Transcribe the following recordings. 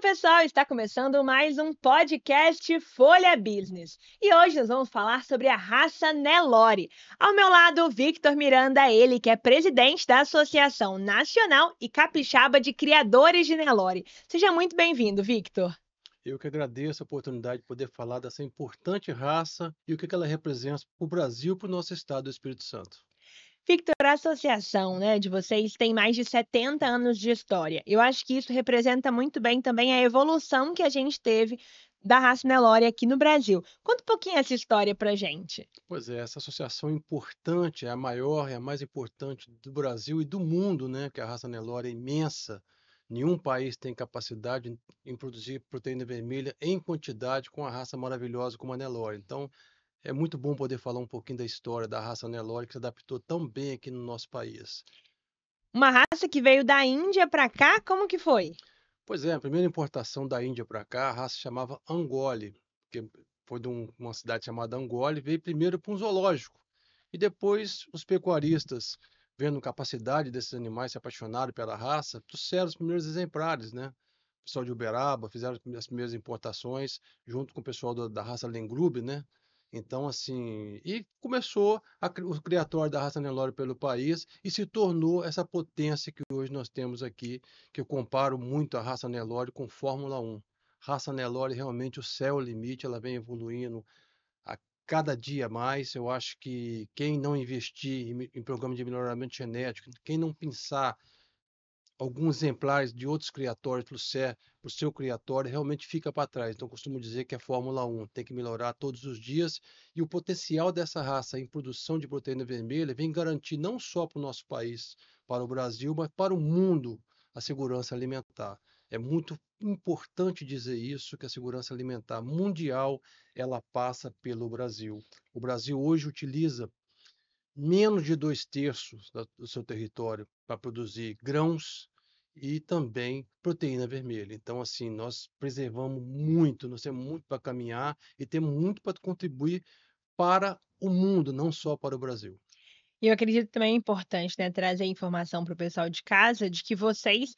pessoal, está começando mais um podcast Folha Business. E hoje nós vamos falar sobre a raça Nelore. Ao meu lado, o Victor Miranda, ele que é presidente da Associação Nacional e Capixaba de Criadores de Nelore. Seja muito bem-vindo, Victor. Eu que agradeço a oportunidade de poder falar dessa importante raça e o que ela representa para o Brasil e para o nosso estado do Espírito Santo. Victor, a associação, de vocês tem mais de 70 anos de história. Eu acho que isso representa muito bem também a evolução que a gente teve da raça Nelore aqui no Brasil. Conta um pouquinho essa história pra gente. Pois é, essa associação importante, é a maior, é a mais importante do Brasil e do mundo, né? Que a raça Nelore é imensa. Nenhum país tem capacidade em produzir proteína vermelha em quantidade com a raça maravilhosa como a Nelore. Então, é muito bom poder falar um pouquinho da história da raça Nelore que se adaptou tão bem aqui no nosso país. Uma raça que veio da Índia para cá, como que foi? Pois é, a primeira importação da Índia para cá, a raça se chamava Angole, que foi de uma cidade chamada Angole, veio primeiro para um zoológico. E depois os pecuaristas, vendo a capacidade desses animais, se apaixonaram pela raça, trouxeram os primeiros exemplares, né? O pessoal de Uberaba fizeram as primeiras importações, junto com o pessoal da raça Lengrube, né? Então, assim, e começou o criatório da raça Nelore pelo país e se tornou essa potência que hoje nós temos aqui, que eu comparo muito a raça Nelore com Fórmula 1. Raça Nelore, realmente, o céu é o limite, ela vem evoluindo a cada dia mais. Eu acho que quem não investir em programa de melhoramento genético, quem não pensar alguns exemplares de outros criatórios para o seu criatório, realmente fica para trás. Então, costumo dizer que é Fórmula 1, tem que melhorar todos os dias. E o potencial dessa raça em produção de proteína vermelha vem garantir não só para o nosso país, para o Brasil, mas para o mundo a segurança alimentar. É muito importante dizer isso, que a segurança alimentar mundial ela passa pelo Brasil. O Brasil hoje utiliza menos de 2/3 do seu território para produzir grãos e também proteína vermelha. Então, assim, nós preservamos muito, nós temos muito para caminhar e temos muito para contribuir para o mundo, não só para o Brasil. E eu acredito também é importante, trazer informação para o pessoal de casa de que vocês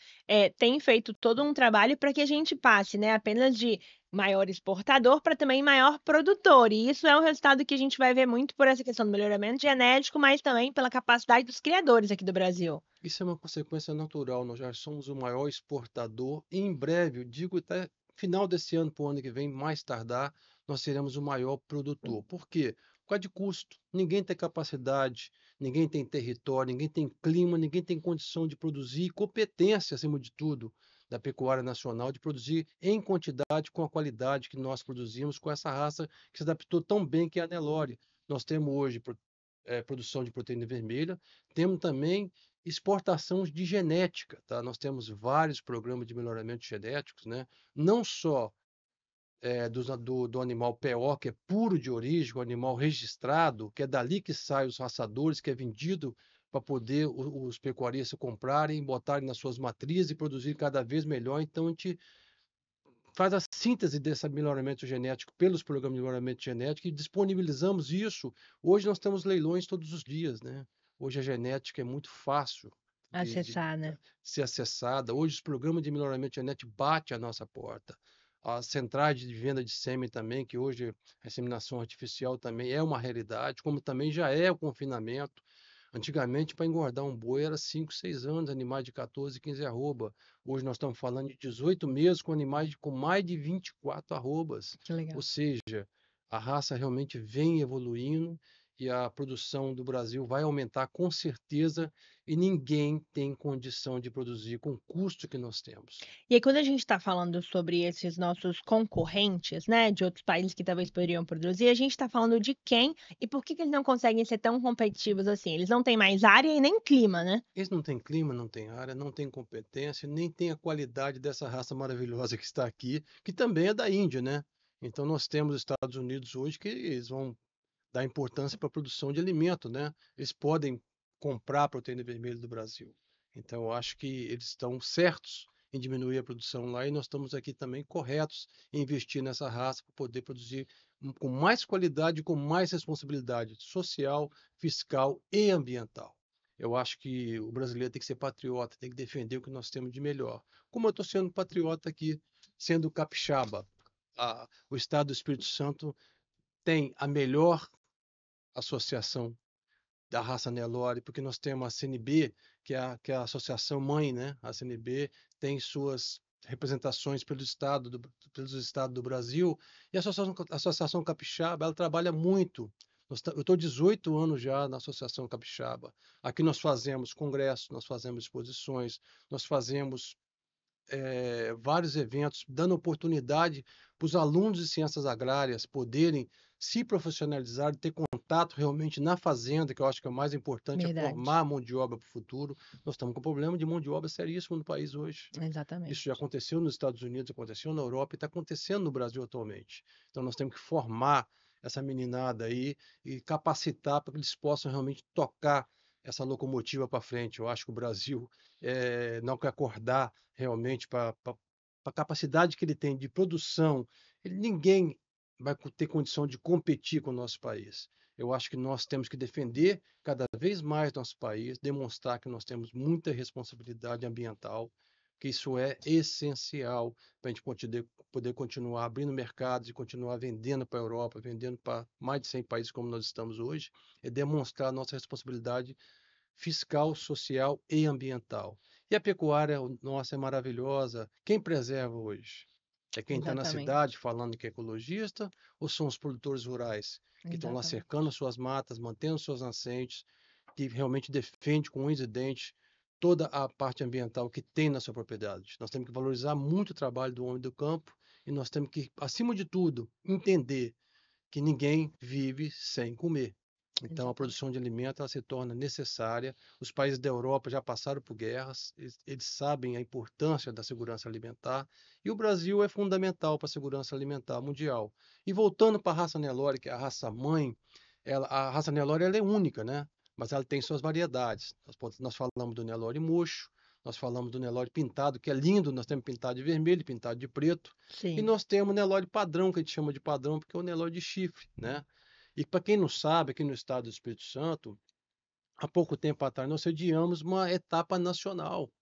têm feito todo um trabalho para que a gente passe, apenas de maior exportador para também maior produtor. E isso é um resultado que a gente vai ver muito por essa questão do melhoramento genético, mas também pela capacidade dos criadores aqui do Brasil. Isso é uma consequência natural. Nós já somos o maior exportador e em breve, eu digo até final desse ano para o ano que vem, mais tardar, nós seremos o maior produtor. Por quê? Por causa de custo. Ninguém tem capacidade, ninguém tem território, ninguém tem clima, ninguém tem condição de produzir, e competência, acima de tudo, da pecuária nacional, de produzir em quantidade com a qualidade que nós produzimos com essa raça que se adaptou tão bem, que é a Nelore. Nós temos hoje produção de proteína vermelha, temos também exportação de genética, tá? Nós temos vários programas de melhoramento genéticos, né? Não só do animal PO, que é puro de origem, o animal registrado, que é dali que saem os raçadores, que é vendido para poder os pecuaristas comprarem, botarem nas suas matrizes e produzir cada vez melhor. Então, a gente faz a síntese desse melhoramento genético pelos programas de melhoramento genético e disponibilizamos isso. Hoje nós temos leilões todos os dias, né? Hoje a genética é muito fácil de Acessar, né? ser acessada. Hoje os programas de melhoramento genético batem à nossa porta. As centrais de venda de sêmen também, que hoje a inseminação artificial também é uma realidade, como também já é o confinamento. Antigamente, para engordar um boi era 5, 6 anos, animais de 14, 15 arroba. Hoje nós estamos falando de 18 meses com animais com mais de 24 arrobas. Que Ou legal. seja, a raça realmente vem evoluindo e a produção do Brasil vai aumentar com certeza e ninguém tem condição de produzir com o custo que nós temos. E aí, quando a gente está falando sobre esses nossos concorrentes, de outros países que talvez poderiam produzir, a gente está falando de quem e por que que eles não conseguem ser tão competitivos assim? Eles não têm mais área e nem clima, né? Eles não têm clima, não têm área, não têm competência, nem têm a qualidade dessa raça maravilhosa que está aqui, que também é da Índia, né? Então nós temos Estados Unidos hoje que eles vão dar importância para a produção de alimento, né? Eles podem comprar a proteína vermelha do Brasil. Então, eu acho que eles estão certos em diminuir a produção lá e nós estamos aqui também corretos em investir nessa raça para poder produzir com mais qualidade e com mais responsabilidade social, fiscal e ambiental. Eu acho que o brasileiro tem que ser patriota, tem que defender o que nós temos de melhor. Como eu estou sendo patriota aqui, sendo capixaba. O Estado do Espírito Santo tem a melhor associação da raça Nelore, porque nós temos a CNB, que é a associação mãe, né? A CNB tem suas representações pelos estados do Brasil, e a Associação Capixaba, ela trabalha muito. Eu estou 18 anos já na Associação Capixaba. Aqui nós fazemos congressos, nós fazemos exposições, nós fazemos vários eventos, dando oportunidade para os alunos de ciências agrárias poderem se profissionalizar, ter contato realmente na fazenda, que eu acho que é o mais importante, é formar Verdade. a mão de obra para o futuro. Nós estamos com um problema de mão de obra seríssimo no país hoje. Isso já Exatamente. aconteceu nos Estados Unidos, aconteceu na Europa e está acontecendo no Brasil atualmente. Então nós temos que formar essa meninada aí e capacitar para que eles possam realmente tocar essa locomotiva para frente. Eu acho que o Brasil não quer acordar realmente para a capacidade que ele tem de produção. Ninguém vai ter condição de competir com o nosso país. Eu acho que nós temos que defender cada vez mais nosso país, demonstrar que nós temos muita responsabilidade ambiental, que isso é essencial para a gente poder continuar abrindo mercados e continuar vendendo para a Europa, vendendo para mais de 100 países como nós estamos hoje, é demonstrar nossa responsabilidade fiscal, social e ambiental. E a pecuária nossa é maravilhosa. Quem preserva hoje? É quem está na cidade Exatamente. falando que é ecologista ou são os produtores rurais que estão lá cercando Exatamente. suas matas, mantendo suas nascentes, que realmente defende com unhas e dentes toda a parte ambiental que tem na sua propriedade. Nós temos que valorizar muito o trabalho do homem do campo e nós temos que, acima de tudo, entender que ninguém vive sem comer. Então, a produção Exatamente. de alimentos ela se torna necessária. Os países da Europa já passaram por guerras, eles sabem a importância da segurança alimentar, e o Brasil é fundamental para a segurança alimentar mundial. E voltando para a raça Nelore, que é a raça mãe, a raça Nelore ela é única, né? Mas ela tem suas variedades. Nós falamos do Nelore mocho, nós falamos do Nelore pintado, que é lindo, nós temos pintado de vermelho, e pintado de preto, e Sim. nós temos o Nelore padrão, que a gente chama de padrão, porque é o Nelore de chifre, né? E para quem não sabe, aqui no estado do Espírito Santo, há pouco tempo atrás nós sediamos uma etapa nacional,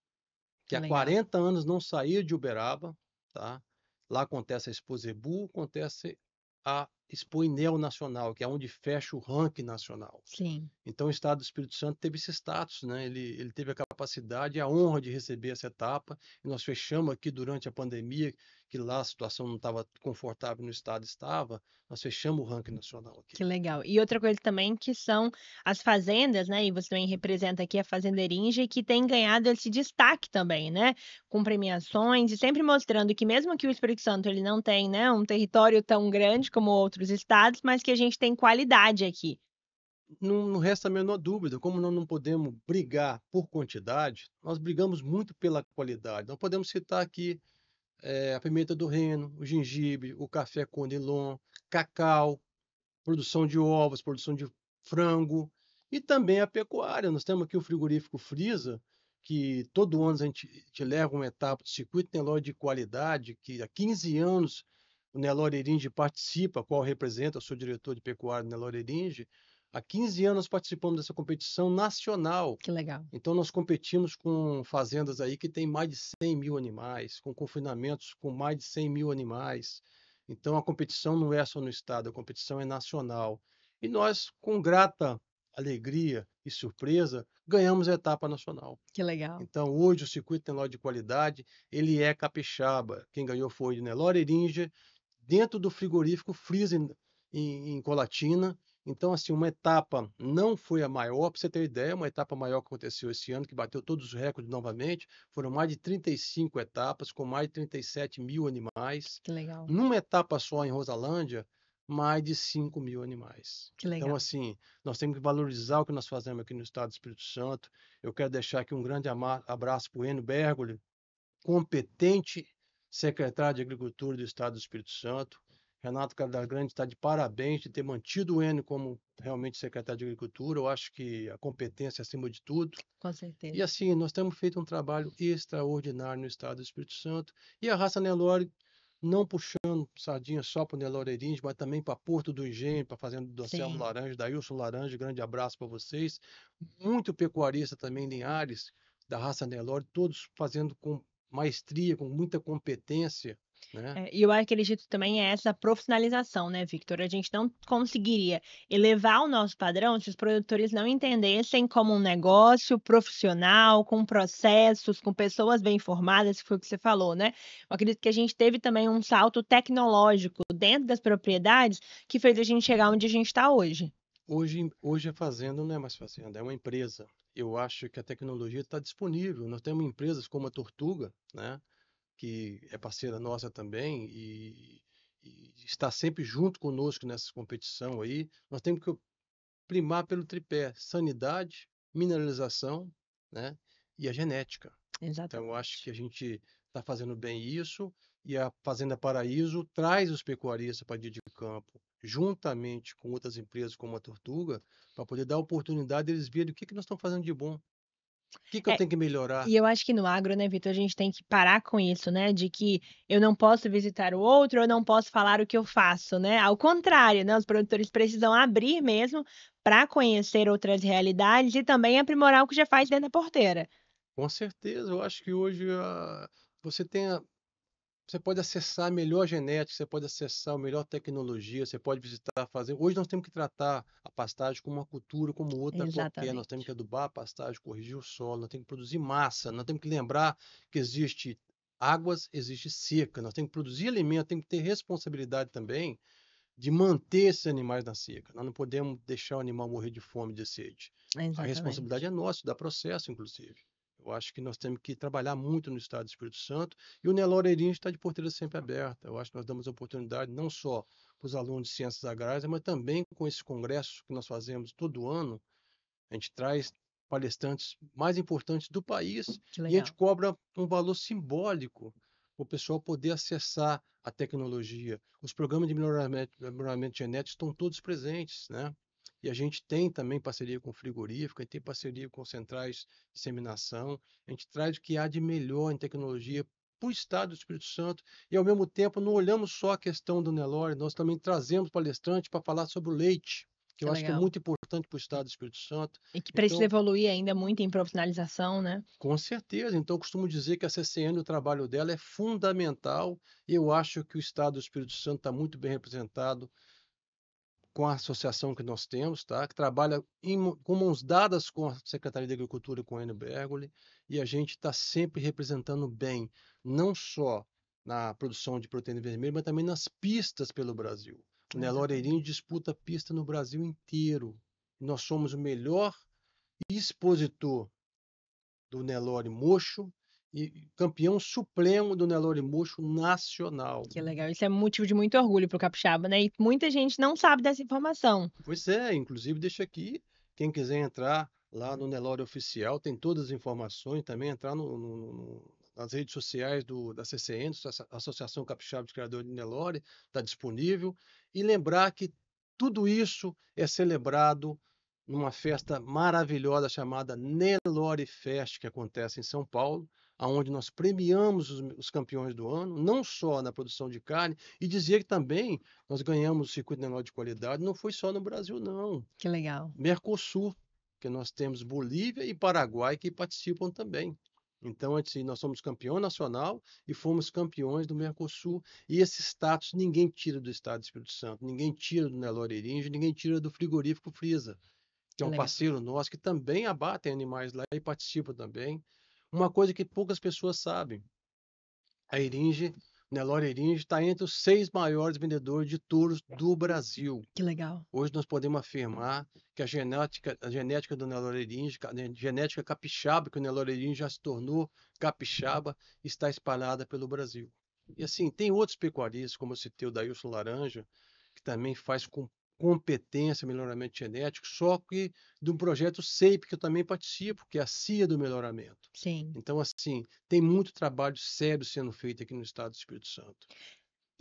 que Que há legal. 40 anos não saía de Uberaba, tá? Lá acontece a Expo Zebu, acontece a Expo Inel Nacional, que é onde fecha o ranking nacional. Sim. Então, o Estado do Espírito Santo teve esse status, né? Ele teve a capacidade e a honra de receber essa etapa. E nós fechamos aqui durante a pandemia, que lá a situação não estava confortável no estado estava, nós fechamos o ranking nacional aqui. Que legal. E outra coisa também que são as fazendas, né? E você também representa aqui a Fazenda Erinja, que tem ganhado esse destaque também, né? Com premiações e sempre mostrando que mesmo que o Espírito Santo ele não tem, né, um território tão grande como outros estados, mas que a gente tem qualidade aqui. Não resta a menor dúvida, como nós não podemos brigar por quantidade, nós brigamos muito pela qualidade. Nós podemos citar aqui a pimenta do reino, o gengibre, o café conilon, cacau, produção de ovos, produção de frango e também a pecuária. Nós temos aqui o frigorífico Frisa, que todo ano a gente leva uma etapa de circuito Nelore de qualidade, que há 15 anos o Nelore Eringe participa, qual representa, eu sou diretor de pecuária do Nelore Eringe. Há 15 anos participamos dessa competição nacional. Que legal. Então, nós competimos com fazendas aí que têm mais de 100 mil animais, com confinamentos com mais de 100 mil animais. Então, a competição não é só no estado, a competição é nacional. E nós, com grata alegria e surpresa, ganhamos a etapa nacional. Que legal. Então, hoje, o circuito Nelore de qualidade, ele é capixaba. Quem ganhou foi o Nelore Erinja, dentro do frigorífico Freezer em Colatina. Então, assim, uma etapa não foi a maior, para você ter ideia, uma etapa maior que aconteceu esse ano, que bateu todos os recordes novamente, foram mais de 35 etapas, com mais de 37 mil animais. Que legal. Numa etapa só em Rosalândia, mais de 5 mil animais. Que Então, legal. assim, nós temos que valorizar o que nós fazemos aqui no estado do Espírito Santo. Eu quero deixar aqui um grande abraço para o Enio Bergoli, competente secretário de Agricultura do Estado do Espírito Santo. Renato Casagrande está de parabéns de ter mantido o Enio como realmente secretário de Agricultura. Eu acho que a competência é acima de tudo. Com E certeza. assim, nós temos feito um trabalho extraordinário no Estado do Espírito Santo. E a raça Nelore não puxando sardinha só para o Nelore Erins, mas também para Porto do Engenho, para a fazenda do Anselmo Sim. Laranja, da Ilson Laranja, grande abraço para vocês. Muito pecuarista também, Linhares, da raça Nelore, todos fazendo com maestria, com muita competência, né? E eu acredito também é essa profissionalização, né, Victor? A gente não conseguiria elevar o nosso padrão se os produtores não entendessem como um negócio profissional, com processos, com pessoas bem informadas, que foi o que você falou, né? Eu acredito que a gente teve também um salto tecnológico dentro das propriedades que fez a gente chegar onde a gente está hoje. Hoje a fazenda não é mais fazenda, é uma empresa. Eu acho que a tecnologia está disponível. Nós temos empresas como a Tortuga, né, que é parceira nossa também e está sempre junto conosco nessa competição aí. Nós temos que primar pelo tripé: sanidade, mineralização, né, e a genética. Então, eu acho que Exatamente. a gente está fazendo bem isso e a Fazenda Paraíso traz os pecuaristas para dia de campo, juntamente com outras empresas como a Tortuga, para poder dar a oportunidade deles verem o que que nós estamos fazendo de bom, o que que eu É, tenho que melhorar. e eu acho que no agro, né, Vitor, a gente tem que parar com isso, né, de que eu não posso visitar o outro, eu não posso falar o que eu faço, né? Ao contrário, né, os produtores precisam abrir mesmo para conhecer outras realidades e também aprimorar o que já faz dentro da porteira. Com certeza, eu acho que hoje você tem você pode acessar a melhor genética, você pode acessar a melhor tecnologia, você pode visitar, fazer. Hoje nós temos que tratar a pastagem como uma cultura, como outra qualquer. Nós temos que Exatamente. adubar a pastagem, corrigir o solo, nós temos que produzir massa, nós temos que lembrar que existe águas, existe seca. Nós temos que produzir alimento, temos que ter responsabilidade também de manter esses animais na seca. Nós não podemos deixar o animal morrer de fome e de sede. A responsabilidade Exatamente. é nossa, da processo, inclusive. Eu acho que nós temos que trabalhar muito no estado do Espírito Santo e o Nelore Erins está de porteira sempre aberta. Eu acho que nós damos oportunidade não só para os alunos de ciências agrárias, mas também com esse congresso que nós fazemos todo ano. A gente traz palestrantes mais importantes do país Que e a gente legal. cobra um valor simbólico para o pessoal poder acessar a tecnologia. Os programas de melhoramento genético estão todos presentes, né? E a gente tem também parceria com frigorífico, a gente tem parceria com centrais de disseminação, a gente traz o que há de melhor em tecnologia para o estado do Espírito Santo e, ao mesmo tempo, não olhamos só a questão do Nelore, nós também trazemos palestrantes para falar sobre o leite, que Que eu acho que é legal. muito importante para o estado do Espírito Santo. E que precisa Então, evoluir ainda muito em profissionalização, né? com certeza. Então, eu costumo dizer que a CCN, o trabalho dela é fundamental. E eu acho que o Estado do Espírito Santo está muito bem representado com a associação que nós temos, tá? Que trabalha com mãos dadas com a Secretaria de Agricultura e com a Enio Bergoli. E a gente está sempre representando bem, não só na produção de proteína vermelha, mas também nas pistas pelo Brasil. O Nelore Eirinho Exatamente. disputa pista no Brasil inteiro. Nós somos o melhor expositor do Nelore Mocho e campeão supremo do Nelore Mocho nacional. Que legal. Isso é motivo de muito orgulho para o capixaba, né? E muita gente não sabe dessa informação. Pois é, inclusive deixa aqui, quem quiser entrar lá no Nelore Oficial, tem todas as informações, também entrar nas redes sociais da CCN, Associação Capixaba de Criadores de Nelore, está disponível. E lembrar que tudo isso é celebrado numa festa maravilhosa chamada Nelore Fest, que acontece em São Paulo, onde nós premiamos os campeões do ano, não só na produção de carne, e dizer que também nós ganhamos o circuito Nelore de qualidade, não foi só no Brasil, não. Que legal. Mercosul, que nós temos Bolívia e Paraguai que participam também. Então, assim, nós somos campeão nacional e fomos campeões do Mercosul. E esse status ninguém tira do Estado do Espírito Santo, ninguém tira do Nelore Eringe, ninguém tira do frigorífico Frisa, que é Que um legal. parceiro nosso que também abate animais lá e participa também. Uma coisa que poucas pessoas sabem, a Eringe, Nelore Eringe, está entre os 6 maiores vendedores de touros do Brasil. Que legal. Hoje nós podemos afirmar que a genética do Nelore Eringe, a genética capixaba, que o Nelore Eringe já se tornou capixaba, está espalhada pelo Brasil. E assim, tem outros pecuaristas, como eu citei o Dailson Laranja, que também faz com competência melhoramento genético, só que de um projeto SEIP, que eu também participo, que é a CIA do melhoramento. Sim. Então, assim, tem muito trabalho sério sendo feito aqui no estado do Espírito Santo.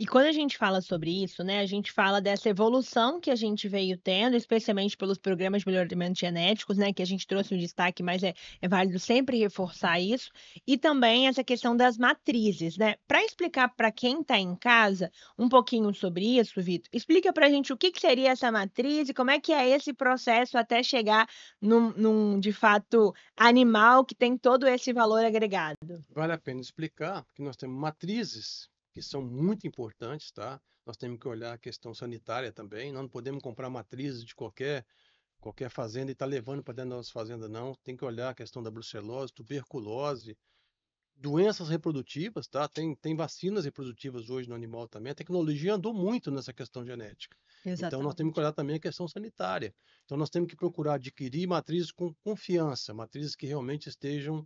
E quando a gente fala sobre isso, né, a gente fala dessa evolução que a gente veio tendo, especialmente pelos programas de melhoramento genéticos, né, que a gente trouxe um destaque, mas é válido sempre reforçar isso, e também essa questão das matrizes, né. Para explicar para quem está em casa um pouquinho sobre isso, Vitor, explica para a gente o que que seria essa matriz e como é que é esse processo até chegar num, de fato, animal que tem todo esse valor agregado. Vale a pena explicar que nós temos matrizes que são muito importantes, tá? Nós temos que olhar a questão sanitária também. Nós não podemos comprar matrizes de qualquer fazenda e estar levando para dentro da nossa fazenda, não. Tem que olhar a questão da brucelose, tuberculose, doenças reprodutivas, tá? Tem vacinas reprodutivas hoje no animal também. A tecnologia andou muito nessa questão genética. Então, nós temos que Exatamente. olhar também a questão sanitária. Então, nós temos que procurar adquirir matrizes com confiança, matrizes que realmente estejam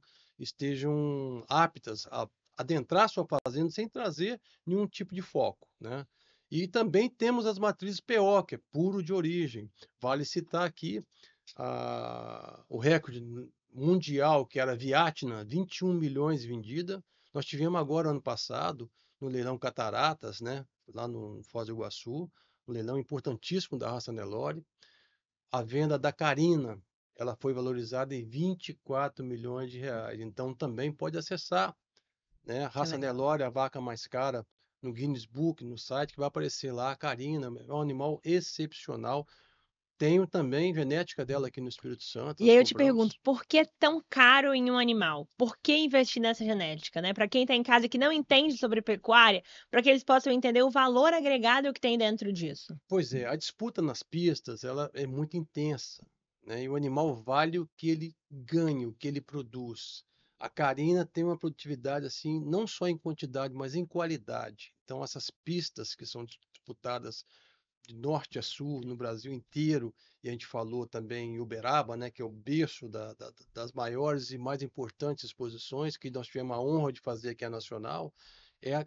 aptas a adentrar a sua fazenda sem trazer nenhum tipo de foco, né? E também temos as matrizes PO, que é puro de origem. Vale citar aqui o recorde mundial, que era Viatna, 21 milhões vendida. Nós tivemos agora, ano passado, no leilão Cataratas, né, lá no Foz do Iguaçu, um leilão importantíssimo da raça Nelore. A venda da Carina, ela foi valorizada em 24 milhões de reais. Então, também pode acessar, né, a Que raça legal. Nelore, a vaca mais cara, no Guinness Book, no site, que vai aparecer lá. A Carina é um animal excepcional. Tenho também genética dela aqui no Espírito Santo, E nós aí eu te pergunto, compramos. por que tão caro em um animal? Por que investir nessa genética, né? Para quem está em casa que não entende sobre pecuária, para que eles possam entender o valor agregado que tem dentro disso. Pois é, a disputa nas pistas, ela é muito intensa, né? E o animal vale o que ele ganha, o que ele produz. A carina tem uma produtividade assim, não só em quantidade, mas em qualidade. Então, essas pistas que são disputadas de norte a sul no Brasil inteiro, e a gente falou também em Uberaba, né, que é o berço das maiores e mais importantes exposições que nós tivemos a honra de fazer aqui a nacional,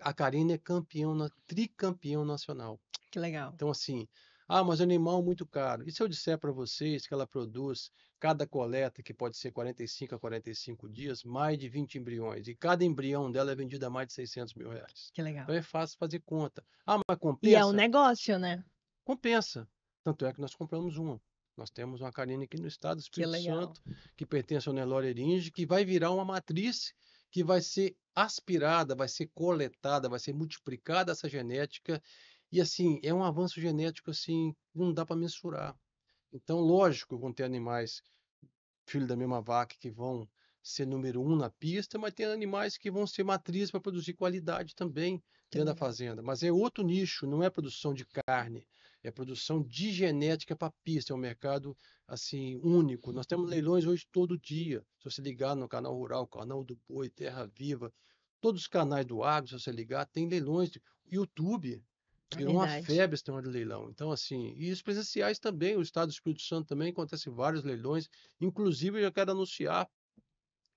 a Carina é tricampeão nacional. Que legal. Então, assim, mas o animal é muito caro. E se eu disser para vocês que ela produz, cada coleta, que pode ser 45 a 45 dias, mais de 20 embriões, e cada embrião dela é vendido a mais de 600 mil reais. Que legal. Então é fácil fazer conta. Mas E é um compensa? negócio, né? Compensa. Tanto é que nós compramos uma. Nós temos uma carine aqui no estado do Que Espírito legal. Santo, que pertence ao Nelore Eringe, que vai virar uma matriz que vai ser aspirada, vai ser coletada, vai ser multiplicada essa genética. E assim, é um avanço genético assim, não dá para mensurar. Então, lógico, vão ter animais filho da mesma vaca que vão ser número um na pista, mas tem animais que vão ser matriz para produzir qualidade também Que dentro da legal. fazenda. Mas é outro nicho, não é produção de carne, é produção de genética para pista. É um mercado assim único. Nós temos leilões hoje todo dia. Se você ligar no canal Rural, canal do Boi, Terra Viva, todos os canais do agro, se você ligar, tem leilões. YouTube É virou uma verdade. febre esse tema de leilão. Então, assim, e os presenciais também, o Estado do Espírito Santo também acontece vários leilões. Inclusive, eu já quero anunciar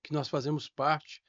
que nós fazemos parte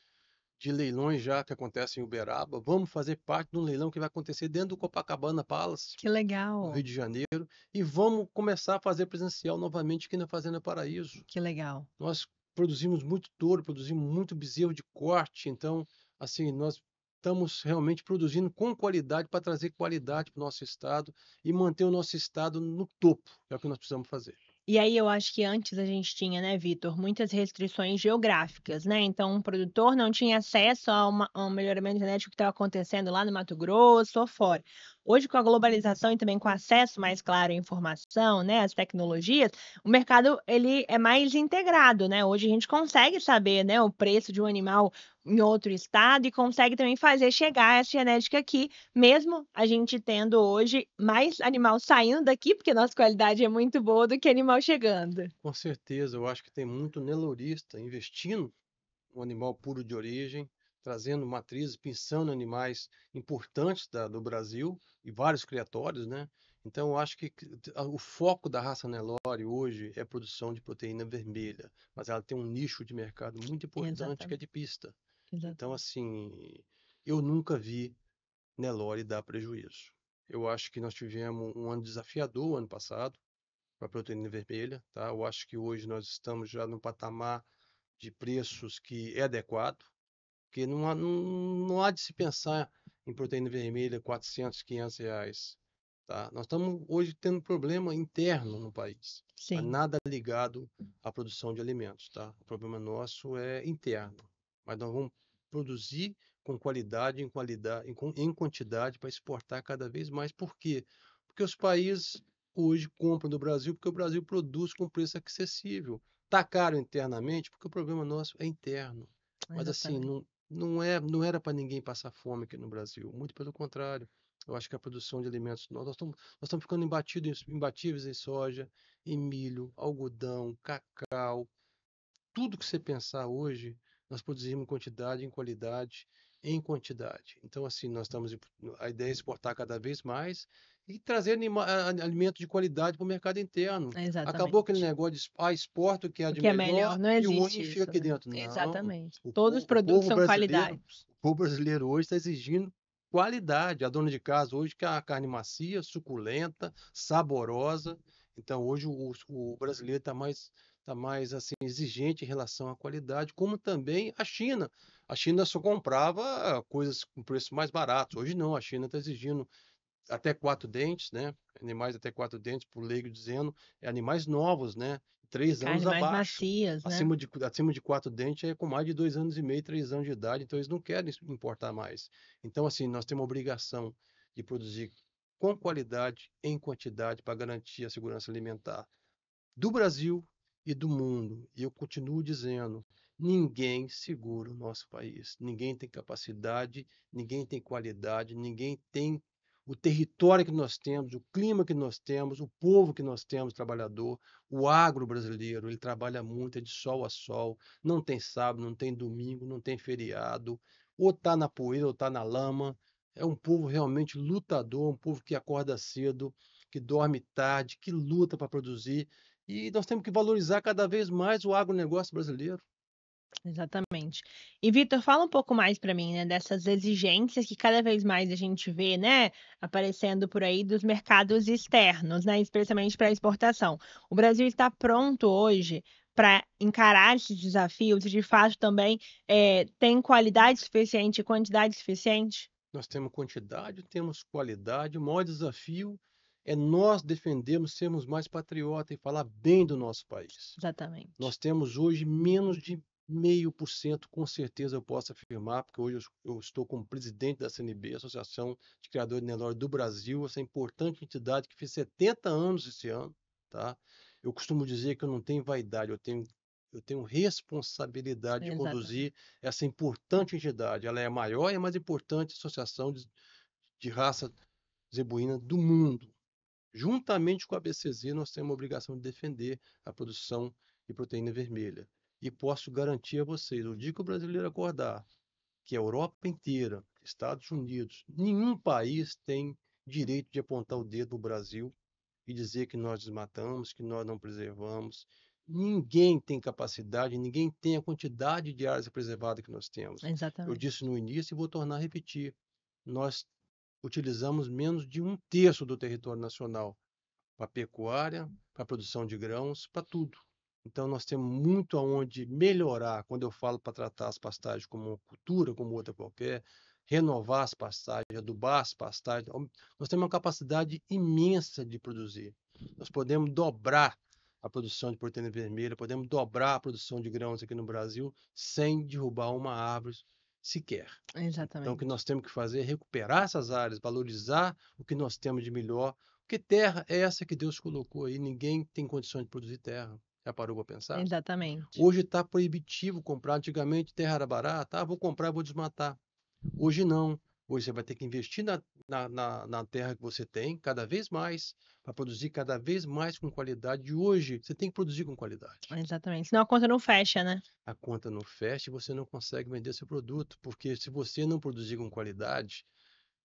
de leilões já que acontecem em Uberaba. Vamos fazer parte de um leilão que vai acontecer dentro do Copacabana Palace, Que no Rio legal. de Janeiro, e vamos começar a fazer presencial novamente aqui na Fazenda Paraíso. Que legal. Nós produzimos muito touro, produzimos muito bezerro de corte, então, assim, nós estamos realmente produzindo com qualidade para trazer qualidade para o nosso estado e manter o nosso estado no topo, é o que nós precisamos fazer. E aí eu acho que antes a gente tinha, né, Vitor, muitas restrições geográficas, né? Então, um produtor não tinha acesso a um melhoramento genético que estava acontecendo lá no Mato Grosso ou fora. Hoje, com a globalização e também com acesso mais claro à informação, né, às tecnologias, o mercado ele é mais integrado, né? Hoje a gente consegue saber, né, o preço de um animal em outro estado e consegue também fazer chegar essa genética aqui mesmo a gente tendo hoje mais animal saindo daqui, porque nossa qualidade é muito boa, do que animal chegando. Com certeza, eu acho que tem muito nelourista investindo no animal puro de origem, trazendo matrizes, pensando em animais importantes do Brasil e vários criatórios, né? Então, eu acho que o foco da raça Nelore hoje é a produção de proteína vermelha, mas ela tem um nicho de mercado muito importante que é Exatamente, de pista. Então, exatamente. assim, eu nunca vi Nelore dar prejuízo. Eu acho que nós tivemos um ano desafiador o ano passado para a proteína vermelha, tá? Eu acho que hoje nós estamos já no patamar de preços que é adequado, porque não há de se pensar em proteína vermelha, R$ 400, R$ 500. Tá? Nós estamos hoje tendo problema interno no país, mas Sim, nada ligado à produção de alimentos, tá? O problema nosso é interno, mas nós vamos produzir com qualidade, em quantidade para exportar cada vez mais. Por quê? Porque os países hoje compram do Brasil porque o Brasil produz com preço acessível. Está caro internamente porque o problema nosso é interno. Mas assim, exatamente. não era para ninguém passar fome aqui no Brasil, muito pelo contrário. Eu acho que a produção de alimentos, nós estamos ficando imbatíveis em soja, em milho, algodão, cacau, tudo que você pensar hoje, nós produzimos em qualidade, em quantidade. Então, assim, a ideia é exportar cada vez mais e trazer alimento de qualidade para o mercado interno. Acabou aquele Exatamente. negócio de exporta o que é O de que é melhor, melhor não e o existe ruim fica isso, aqui né? dentro. Não. Exatamente. Todos os produtos são qualidade. O povo brasileiro hoje está exigindo qualidade. A dona de casa hoje quer a carne macia, suculenta, saborosa. Então, hoje o brasileiro está mais assim, exigente em relação à qualidade, como também a China. A China só comprava coisas com preço mais baratos. Hoje não, a China está exigindo até 4 dentes, né? Animais até 4 dentes, por leigo dizendo, animais novos, né? 3 anos Carne mais abaixo. macias, né? Acima de 4 dentes é com mais de 2 anos e meio, 3 anos de idade, então eles não querem importar mais. Então, assim, nós temos a obrigação de produzir com qualidade, em quantidade, para garantir a segurança alimentar do Brasil e do mundo. E eu continuo dizendo: ninguém segura o nosso país. Ninguém tem capacidade, ninguém tem qualidade, ninguém tem o território que nós temos, o clima que nós temos, o povo que nós temos, trabalhador, o agro brasileiro. Ele trabalha muito, é de sol a sol, não tem sábado, não tem domingo, não tem feriado, ou está na poeira ou está na lama. É um povo realmente lutador, um povo que acorda cedo, que dorme tarde, que luta para produzir. E nós temos que valorizar cada vez mais o agronegócio brasileiro. Exatamente. E Vitor, fala um pouco mais para mim, né, dessas exigências que cada vez mais a gente vê, né, aparecendo por aí dos mercados externos, né, especialmente para exportação. O Brasil está pronto hoje para encarar esses desafios e, de fato, também tem qualidade suficiente e quantidade suficiente? Nós temos quantidade, temos qualidade. O maior desafio é nós defendermos, sermos mais patriotas e falar bem do nosso país. Exatamente. Nós temos hoje menos de 0,5%, com certeza eu posso afirmar, porque hoje eu estou como presidente da CNB, Associação de Criadores de Nelore do Brasil, essa importante entidade que fez 70 anos esse ano, tá? Eu costumo dizer que eu não tenho vaidade, eu tenho responsabilidade de Exatamente. conduzir essa importante entidade. Ela é a maior e a mais importante associação de raça zebuína do mundo. Juntamente com a BCZ, nós temos a obrigação de defender a produção de proteína vermelha. E posso garantir a vocês, o dia que o brasileiro acordar, que a Europa inteira, Estados Unidos, nenhum país tem direito de apontar o dedo no Brasil e dizer que nós desmatamos, que nós não preservamos. Ninguém tem capacidade, ninguém tem a quantidade de áreas preservadas que nós temos. Eu Exatamente. disse no início e vou tornar a repetir. Nós utilizamos menos de 1/3 do território nacional para pecuária, para produção de grãos, para tudo. Então nós temos muito aonde melhorar quando eu falo para tratar as pastagens como uma cultura, como outra qualquer, renovar as pastagens, adubar as pastagens. Nós temos uma capacidade imensa de produzir. Nós podemos dobrar a produção de proteína vermelha, podemos dobrar a produção de grãos aqui no Brasil sem derrubar uma árvore sequer. Então, o que Exatamente. nós temos que fazer é recuperar essas áreas, valorizar o que nós temos de melhor, porque terra é essa que Deus colocou aí, ninguém tem condições de produzir terra. Já parou para pensar? Exatamente. Hoje está proibitivo comprar. Antigamente terra era barata, vou comprar e vou desmatar. Hoje não. Hoje você vai ter que investir na terra que você tem, cada vez mais, para produzir cada vez mais com qualidade. E hoje você tem que produzir com qualidade. Exatamente. Senão a conta não fecha, né? A conta não fecha e você não consegue vender seu produto, porque se você não produzir com qualidade,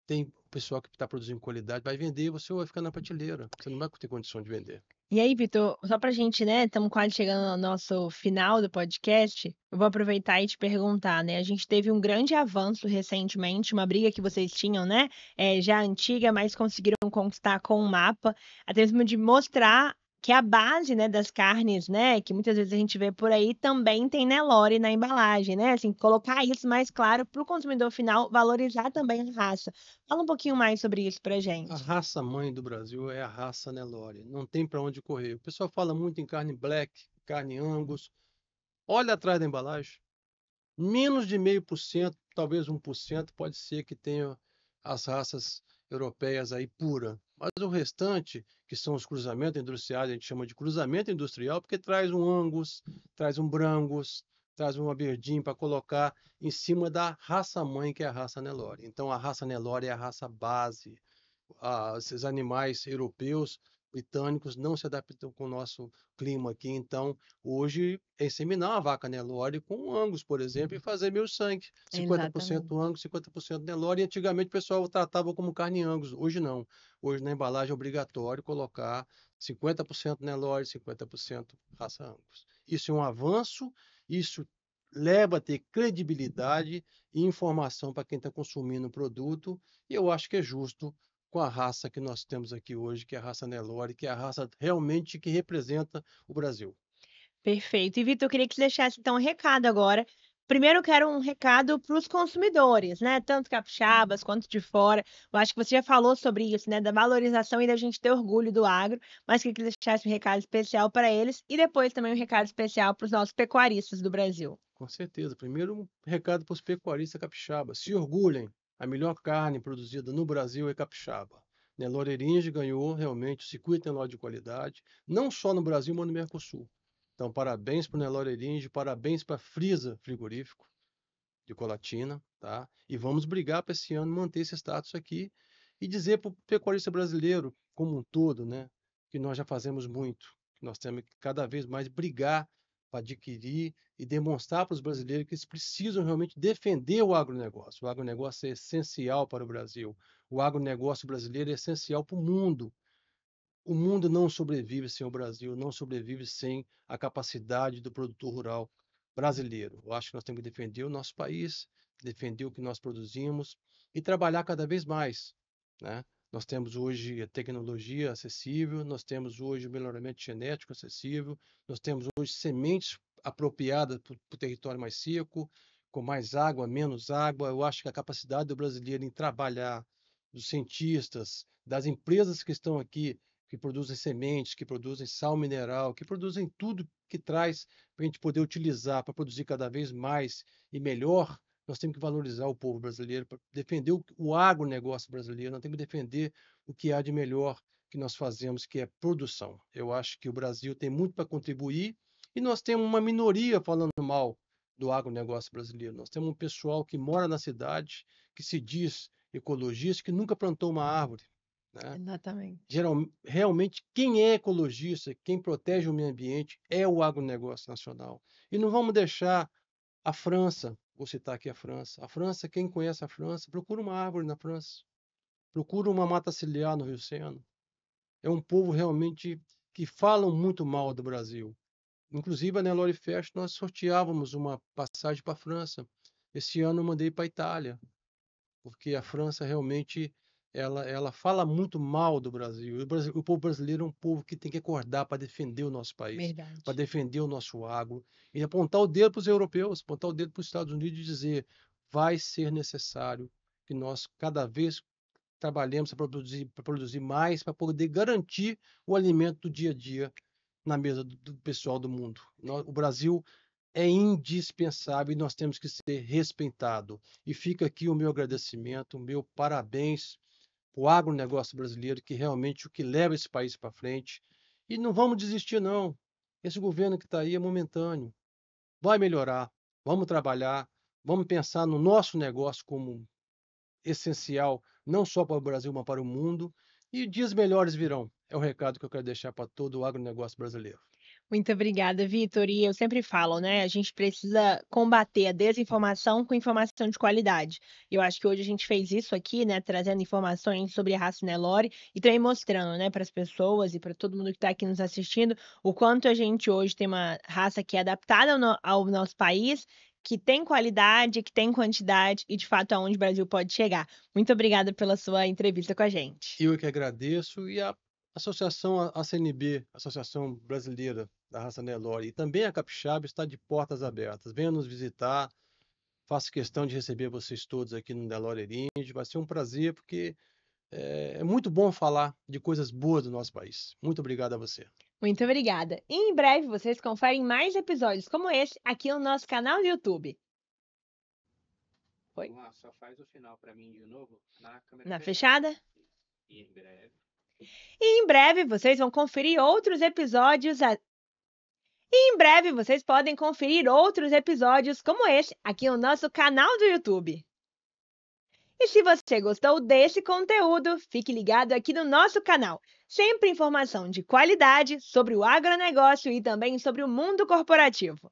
tem o pessoal que está produzindo qualidade, vai vender e você vai ficar na prateleira. Você não vai ter condição de vender. E aí, Vitor, só pra gente, né, estamos quase chegando ao nosso final do podcast, eu vou aproveitar e te perguntar, né, a gente teve um grande avanço recentemente, uma briga que vocês tinham, né, já antiga, mas conseguiram conquistar com o mapa, até mesmo de mostrar que a base, né, das carnes, né, que muitas vezes a gente vê por aí, também tem Nelore na embalagem, né, assim, colocar isso mais claro para o consumidor final valorizar também a raça. Fala um pouquinho mais sobre isso pra A gente. raça mãe do Brasil é a raça Nelore. Não tem para onde correr. O pessoal fala muito em carne black, carne Angus. Olha atrás da embalagem. Menos de 0,5%, talvez 1%, pode ser que tenha as raças europeias aí pura. Mas o restante, que são os cruzamentos industriais, a gente chama de cruzamento industrial, porque traz um Angus, traz um Brangus, traz um Aberdeen para colocar em cima da raça mãe, que é a raça Nelore. Então a raça Nelore é a raça base. Esses animais europeus, britânicos, não se adaptam com o nosso clima aqui. Então, hoje, é inseminar uma vaca Nelore com Angus, por exemplo, e fazer meu sangue. 50% Exatamente. Angus, 50% Nelore. E antigamente o pessoal tratava como carne Angus. Hoje não. Hoje na embalagem é obrigatório colocar 50% Nelore, 50% raça Angus. Isso é um avanço, isso leva a ter credibilidade e informação para quem está consumindo o produto, e eu acho que é justo com a raça que nós temos aqui hoje, que é a raça Nelore, que é a raça realmente que representa o Brasil. Perfeito. E Vitor, eu queria que você deixasse então um recado agora. Primeiro, eu quero um recado para os consumidores, né? Tanto capixabas quanto de fora. Eu acho que você já falou sobre isso, né? Da valorização e da gente ter orgulho do agro, mas queria que você deixasse um recado especial para eles e depois também um recado especial para os nossos pecuaristas do Brasil. Com certeza. Primeiro, um recado para os pecuaristas capixabas. Se orgulhem. A melhor carne produzida no Brasil é capixaba. Nelore Eringe ganhou realmente o circuito Nelore de qualidade, não só no Brasil, mas no Mercosul. Então, parabéns para o Nelore Eringe, parabéns para a Frisa Frigorífico de Colatina, tá? E vamos brigar para esse ano manter esse status aqui e dizer para o pecuarista brasileiro como um todo, né, que nós já fazemos muito, que nós temos que cada vez mais brigar para adquirir e demonstrar para os brasileiros que eles precisam realmente defender o agronegócio. O agronegócio é essencial para o Brasil. O agronegócio brasileiro é essencial para o mundo. O mundo não sobrevive sem o Brasil, não sobrevive sem a capacidade do produtor rural brasileiro. Eu acho que nós temos que defender o nosso país, defender o que nós produzimos e trabalhar cada vez mais, né? Nós temos hoje a tecnologia acessível, nós temos hoje o melhoramento genético acessível, nós temos hoje sementes apropriadas para o território mais seco, com mais água, menos água. Eu acho que a capacidade do brasileiro em trabalhar, dos cientistas, das empresas que estão aqui que produzem sementes, que produzem sal mineral, que produzem tudo que traz para a gente poder utilizar para produzir cada vez mais e melhor. Nós temos que valorizar o povo brasileiro, para defender o agronegócio brasileiro, nós temos que defender o que há de melhor que nós fazemos, que é produção. Eu acho que o Brasil tem muito para contribuir e nós temos uma minoria falando mal do agronegócio brasileiro. Nós temos um pessoal que mora na cidade, que se diz ecologista, que nunca plantou uma árvore, né? Exatamente. Realmente, quem é ecologista, quem protege o meio ambiente é o agronegócio nacional. E não vamos deixar a França, vou citar aqui a França. A França, quem conhece a França, procura uma árvore na França, procura uma mata ciliar no Rio Sena. É um povo realmente que falam muito mal do Brasil. Inclusive, a Nelore Fest, nós sorteávamos uma passagem para a França. Esse ano eu mandei para a Itália, porque a França realmente ela fala muito mal do Brasil. O povo brasileiro é um povo que tem que acordar para defender o nosso país, para Verdade. defender o nosso agro e apontar o dedo para os europeus, apontar o dedo para os Estados Unidos e dizer: vai ser necessário que nós cada vez trabalhemos para produzir mais, para poder garantir o alimento do dia a dia na mesa do pessoal do mundo. O Brasil é indispensável e nós temos que ser respeitado. E fica aqui o meu agradecimento, o meu parabéns para o agronegócio brasileiro, que realmente é o que leva esse país para frente. E não vamos desistir, não. Esse governo que está aí é momentâneo. Vai melhorar. Vamos trabalhar. Vamos pensar no nosso negócio como essencial, não só para o Brasil, mas para o mundo. E dias melhores virão. É o recado que eu quero deixar para todo o agronegócio brasileiro. Muito obrigada, Vitor. E eu sempre falo, né? A gente precisa combater a desinformação com informação de qualidade. Eu acho que hoje a gente fez isso aqui, né? Trazendo informações sobre a raça Nelore e também mostrando, né, para as pessoas e para todo mundo que está aqui nos assistindo, o quanto a gente hoje tem uma raça que é adaptada ao nosso país, que tem qualidade, que tem quantidade e, de fato, aonde o Brasil pode chegar. Muito obrigada pela sua entrevista com a gente. Eu que agradeço e Associação ACNB, Associação Brasileira da Raça Nelore, e também a Capixaba está de portas abertas. Venha nos visitar, faço questão de receber vocês todos aqui no Nelore Erinde. Vai ser um prazer, porque é muito bom falar de coisas boas do nosso país. Muito obrigado a você. Muito obrigada. E em breve vocês conferem mais episódios como esse aqui no nosso canal do YouTube. Foi? Vamos lá, só faz o final para mim de novo na câmera Na fechada. fechada? E em breve. E em breve vocês vão conferir outros episódios. E em breve vocês podem conferir outros episódios como esse aqui no nosso canal do YouTube. E se você gostou desse conteúdo, fique ligado aqui no nosso canal. Sempre informação de qualidade sobre o agronegócio e também sobre o mundo corporativo.